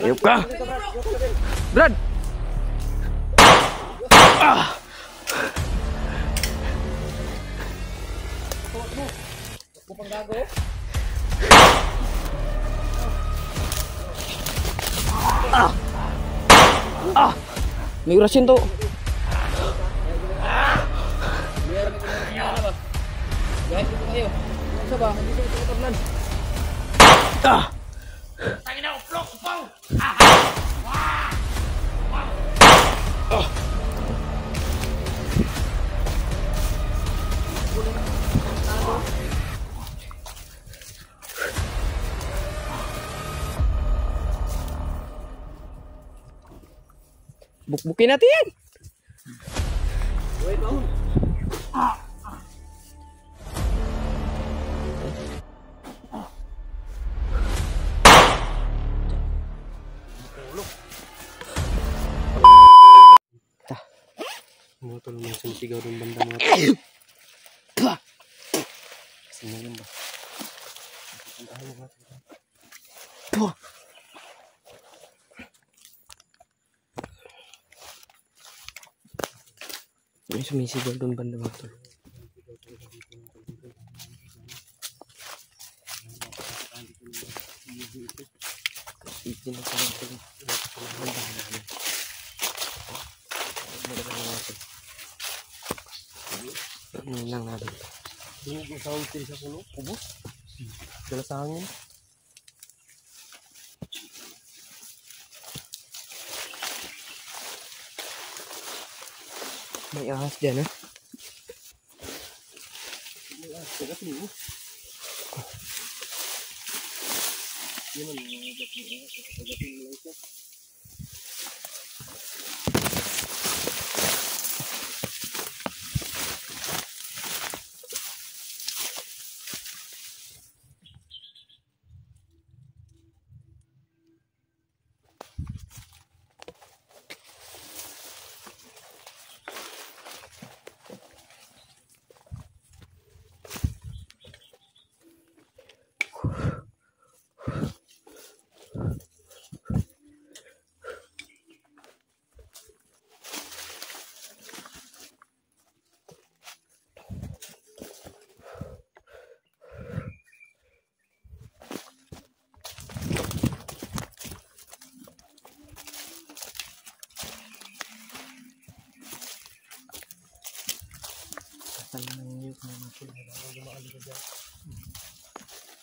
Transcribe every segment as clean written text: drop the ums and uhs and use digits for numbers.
Ayop ka. Brad. Ah. Kupang gago. Ah. Ah. May orasin to. Biar na ba? Guys, dito kayo. Ano ba? Hindi ko ito nan. Ah. Tangin na uplok, upaw. Bukbukin natin yan. Wait, bangun. Mga tol, may sumisigaw doon banda mga tol. Kasi ngayon ba? Puntahan mo mga tol. May sumisigaw doon banda mga tol. Itin na sa mga tol. Bandahan namin. Ano lang natin. Dunog ang sound sa puno, kubos. Dala sa hangin. May ahas dyan, ha? May ahas, taga puno. Yan ang mga ba't may ahas, taga puno lang siya.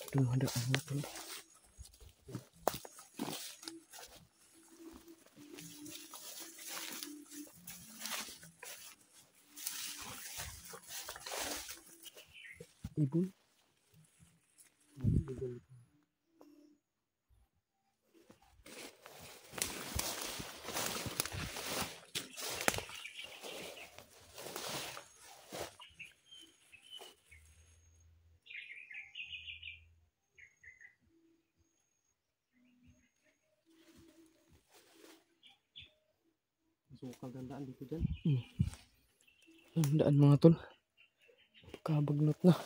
Aduh, ada anak tuh. Ibu. Masukal gandaan dito dyan. Tandaan mga tol. Kabagnot na.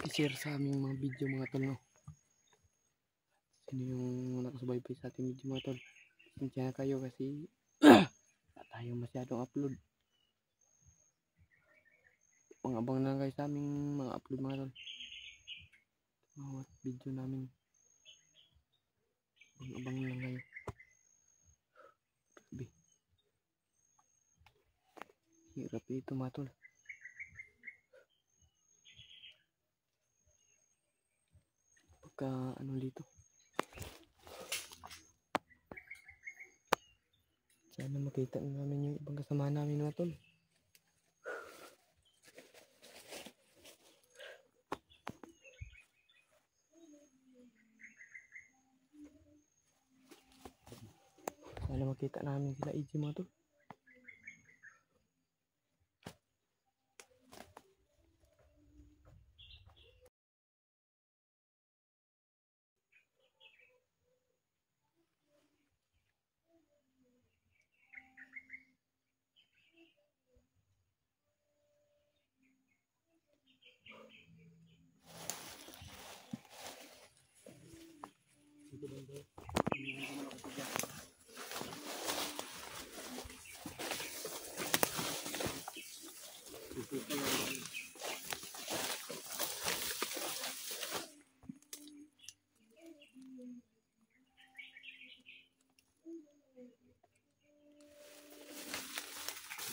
I-share sa aming mga video mga tol, no? Sino yung nakasubaybay sa ating video mga tol? Sinsya na kayo kasi wala tayong masyadong upload. Pang-abang na lang kayo sa aming mga upload mga tol. Bawat video namin. Pang-abang na lang kayo. Grabe. Hirap ito mga tol. Pagka ano dito. Sana makita namin yung ibang kasama namin mga tol. Sana makita namin sila EJ mga tol.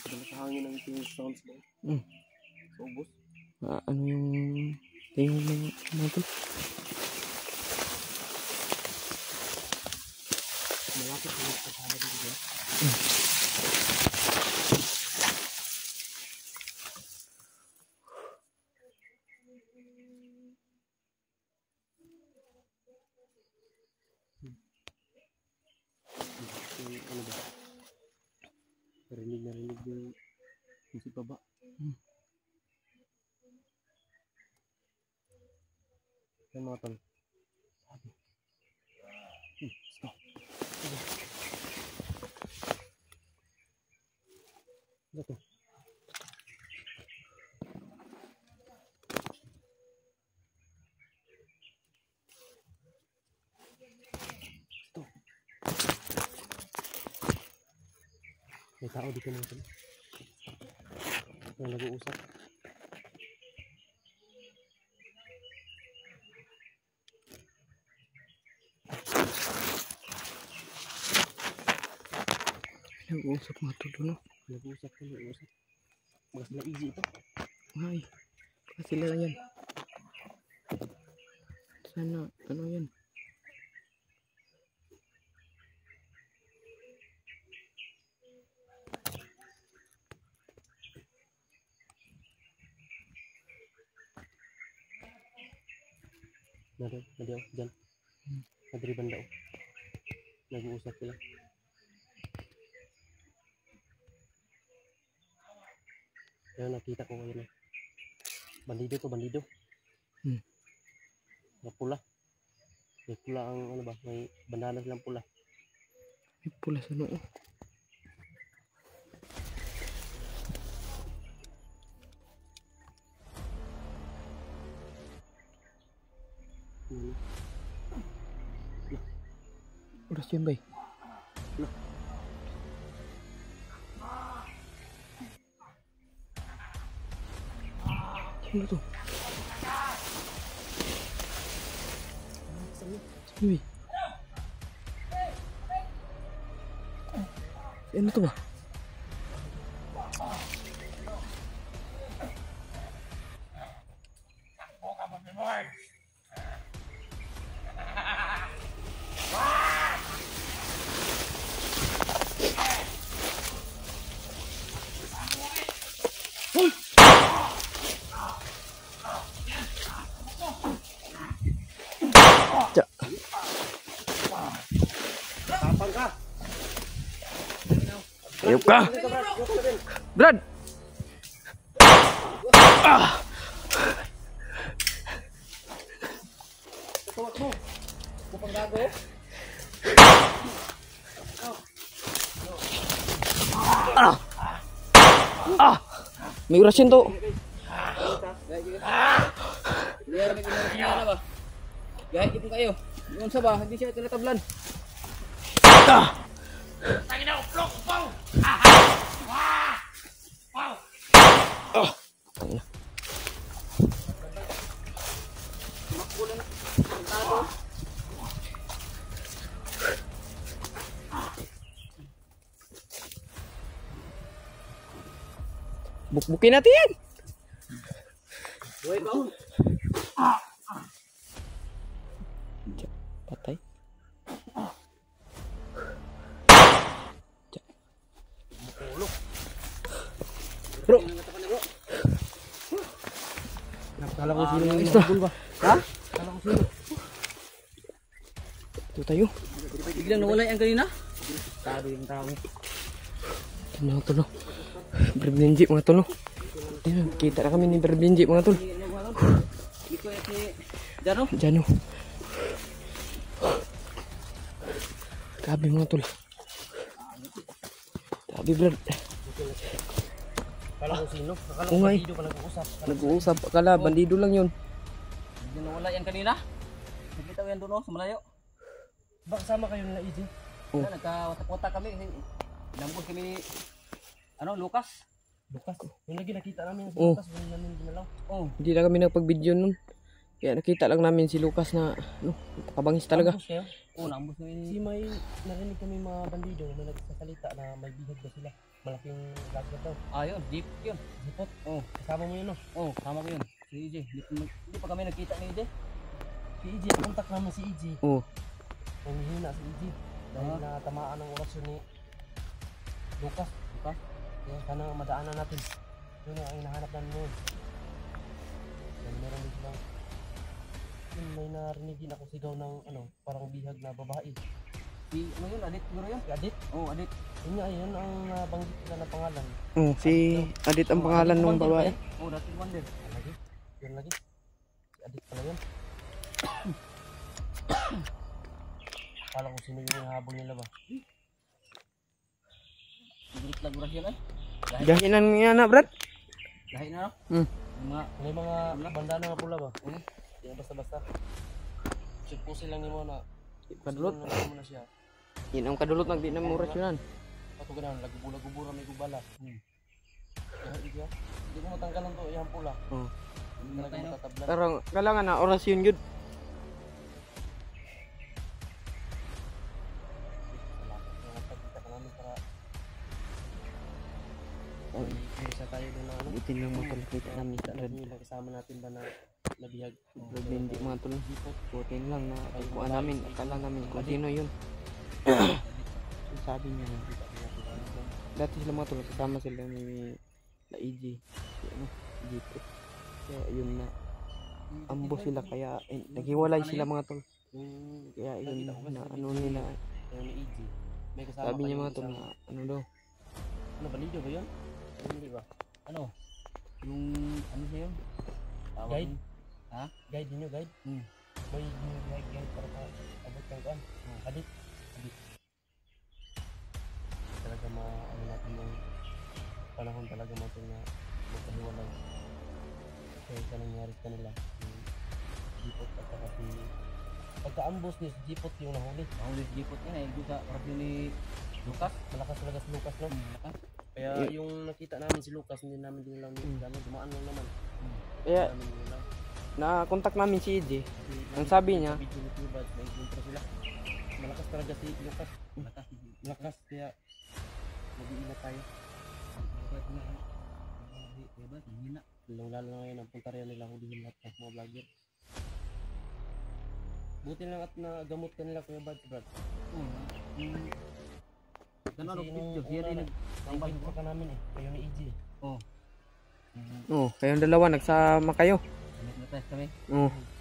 Nakahangin ang tingin sounds mo. Sa ubos. Ano yung tingin ng mga tol? Malapit na yung kasama dito. Ano ba? Narinig yung si baba. Yan mga tol. Stop. Ano to? Stop. May tao dito mga tol. May nag-uusap. Nag-uusap mga tol, no? Nag-uusap. Baka sila easy ito. Ay, baka sila lang yan. Sana, ano yan? Nadiyaw, dyan. Nadriban daw. Nag-uusap sila. Ayun, nakita ko ngayon. Bandido to, bandido. May pula. May pula ang ano ba? May bandana silang pula. May pula sa noo. Oras yan, bay. Sino to? Sino, bay? Ano to ba? Ayop ka! Brad! Tuwag mo! Bukang gago! May orasyon to! Liar may kinala ba? Gahit ito kayo. Yung sa ba, hindi siya tinatablan. Bukbukin natin yan! Buhay ba? Patay. Bro! Kala ko sino yung Isa. ba? Ha? Kala ko sino. Ito tayo. Biglang nawala yan kanina? Sabi yung tao. Ito mga tol. Berblinji mga tol. Ayan, kita na kami ni Berblinji mga tol. Ito yung si Jano? Jano. Grabe mga tol. Grabe Brad. Kala ko sino. Akala Oo ko nga eh. bandido pa nag-uusap. Nag-uusap. Akala, bandido lang yun. Biglang nawala yan kanina? Nakita ko yan doon sa malayo. Baka kasama kayo nila EJ. Oh. Wala, nagkawatak-watak kami. Inambos kami ni, Lucas. Bukas. Yung lagi nakita namin sa Oh. bukas, wala namin ginalaw. Oh, Hindi na kami nagpag-video nun. Kaya nakita lang namin si Lucas na napakabangis talaga. Ambus kayo? nambos kami Si may narinig kami mga bandido na nagsasalita na may bihag ba sila. Malaking lagat daw. Yun, jeep yun. Zipot. Oh, Kasama mo yun, no? tama ko yun. Si EJ. Hindi pa kami nagkita ni EJ. Si EJ, kontak namin si EJ. Oh. Nanghihina si EJ. Dahil natamaan ang orasyon ni Lucas. Lucas? Kaya sana madaanan natin. Yun ang hinahanap namin ngayon. Dahil meron din silang may narinig din ako sigaw ng parang bihag na babae. Si, yun, Adit siguro yun? Si Adit? Oh, Adit. Yun nga, yun ang banggit nila na pangalan. Oh, si Adit ang pangalan ng babae. Oh, dati Wonder. Yun lagi. Yun lagi. Si Adit pala yun. Akala ko sino yung hinahabol nila ba? Sigurot lang oras yun ay. Gahinan nga na, Brad. Dahil na, no? Hmm. Mga, May mga bandana nga pula ba? Hmm? Hindi nga basta-basta. Sippusin lang ni mo na. Kadulot. Sippusin mo na siya. Yun ang kadulot ng di na mura yun. Pato ganun, lagubula-gubura may gubala. Hindi mo matanggalan to, yan pula. Oh. Hindi talaga matatablan. Pero kailangan na oras yun yun. Pagkita ka namin para isa tayo doon na Buti lang mga tol, kita namin sa Brad. yung kasama natin ba na nabihag. Brad, hindi mga tol. Buti lang na pagkuhan namin. Akala namin kung sino yun. Sabi niya na. Dati sila mga tol, kasama sila ni la EJ. Si Jeep. Kaya yun na. Ambos sila kaya naghiwalay sila mga tol. Kaya yun na ano nila. Yung ni EJ. May kasama Sabi niya kayong mga tol isang- na ano daw. Ano ba, Lido ba yun? Hindi ba? yung, siya yun? Tawag Guide? yun. Ha? Guide din nyo, guide? May guide para pa abot kang kuan. Adit. Talaga natin yung panahon talaga natin na magkahiwalay. Kaya sa nangyari sa kanila. Yung Jipot at saka si pagka-ambos ni si Jipot yung nahuli. Ang ulit jipot niya eh. Doon sa oras yun ni Lucas. Malakas talaga si Lucas, no? Lucas. Kaya yung nakita namin si Lucas, hindi namin din lang dumaan lang naman. Kaya Namin din lang. na-contact namin si EJ. Ang sabi niya, Video ni Tubad, may intro sila. Malakas talaga si Lucas. Malakas, kaya mag-iingat tayo. Lalo na ngayon ang puntarya nila hulihin lahat ng mga vlogger. Buti lang at nagamot ka nila Kuya Brad. Ganun ang nung video. Siya rin nag-invite pa ka namin eh. Kayo ni EJ. kayong dalawa nagsama kayo. Nag-test kami.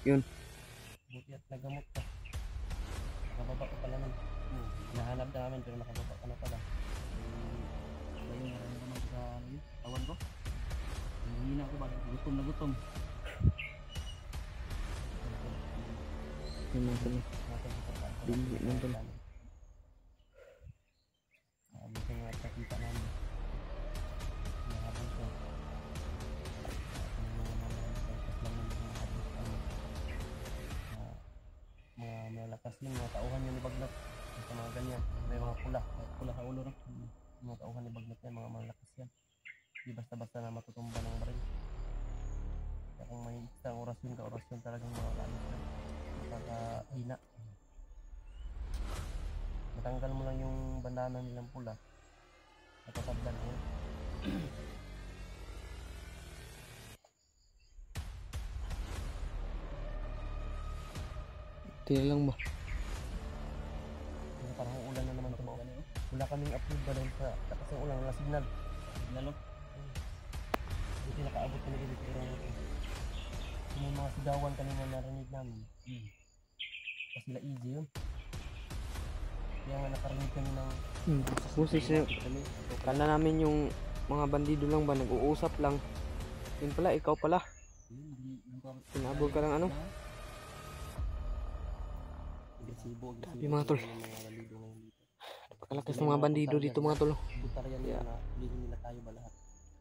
Yun. Buti at nagamot ka. Nakababa ka pala nun. Hinahanap namin pero nakababa ka na pala. Kaya yung nararamdaman ko sa tawan ko. Hihina ko ba? Gutom na gutom. Yun mga tol. Bindi lang tol. Buti nga at nakita namin. Nahabol ko. Mga malakas yun, mga tauhan yun ni Bagnat. Sa mga ganyan, may mga pula sa ulo, no? Mga tauhan ni Bagnat yan, mga malakas yan. Di basta-basta na matutumba ng baril. Kaya kung may isang orasyon talagang mga lalo sila. Makakahina. Matanggal mo lang yung bandana nilang pula. Natatablan mo. Tila lang ba? Parang ulan na naman ito. Wala kaming upload ba dahil sa takas ng ulan na signal. Signal, no? Buti nakaabot kami dito sa area natin. Yung mga sigawan kanina narinig namin. Kasi sila easy yun. Kaya nga nakarinig kami ng Busis na. Kala namin yung mga bandido lang ba nag-uusap lang. Yun pala, ikaw pala. Pinabog ka lang ano? agresibo. Sabi mga tol. Mga bandido ngayon dito. Napakalakas ng mga bandido dito mga tol. Butaryan nila na hulihin nila tayo ba lahat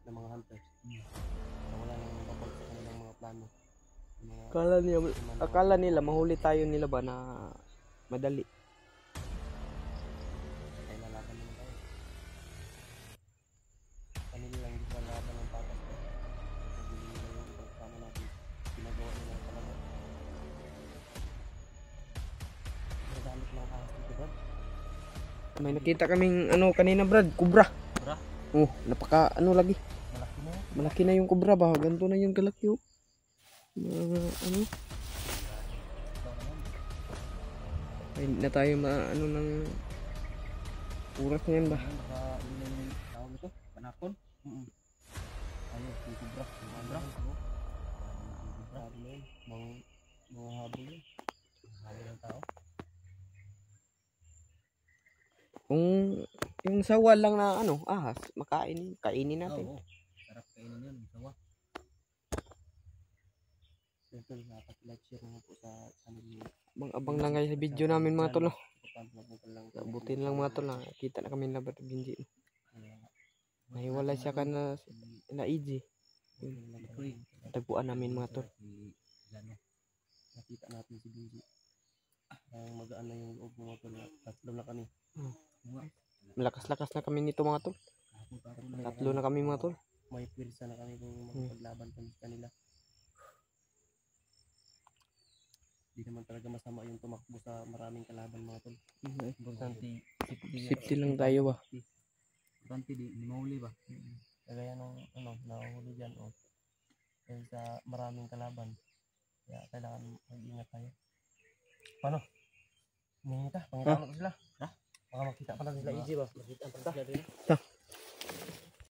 ng mga hunters. Para wala nang babag sa kanilang mga plano. Yung mga Akala nila mahuli tayo nila ba na madali. May nakita kaming ano kanina Brad, kubra. Kubra? Oh, napaka ano lagi. Malaki na yan. Malaki na yung kubra ba? Ganito na yung kalaki oh. Ano? Ay, hindi na tayo ano ng oras na yan ba? Ayun, baka hindi na yung tawag ito, panakon. Ayun, yung kubra. Yung kubra. Grabe na yun. Mga habol yun. Habol ng tao. Kung yung sawa lang na ano, ahas, kainin natin. Oo, sarap kainin yun, yung sawa. So, ito, dapat like, share mo po sa channel niyo. Abang lang kayo sa video namin mga tol. Importante lang. Butin lang mga tol na kita na kami labat ng Ginji. Nahiwalay siya ka na EG. Tagpuan namin mga tol. Nakita natin si Benji. Ang magaan na yung loob mga tol. Tatlo na kami. Malakas-lakas na kami nito mga tol. Tatlo na kami mga tol. May pwersa na kami kung magpaglaban kami sa kanila. Di naman talaga masama yung tumakbo sa maraming kalaban mga tol. Importante, Safety lang tayo ba? Importante, di mahuli ba? Kagaya nung nahuli dyan dahil sa maraming kalaban. Kaya kailangan mag-ingat tayo. Paano? Hindi ka, pangitaan ko sila. Baka makita pa na sila easy ba? Makita pa sila rin.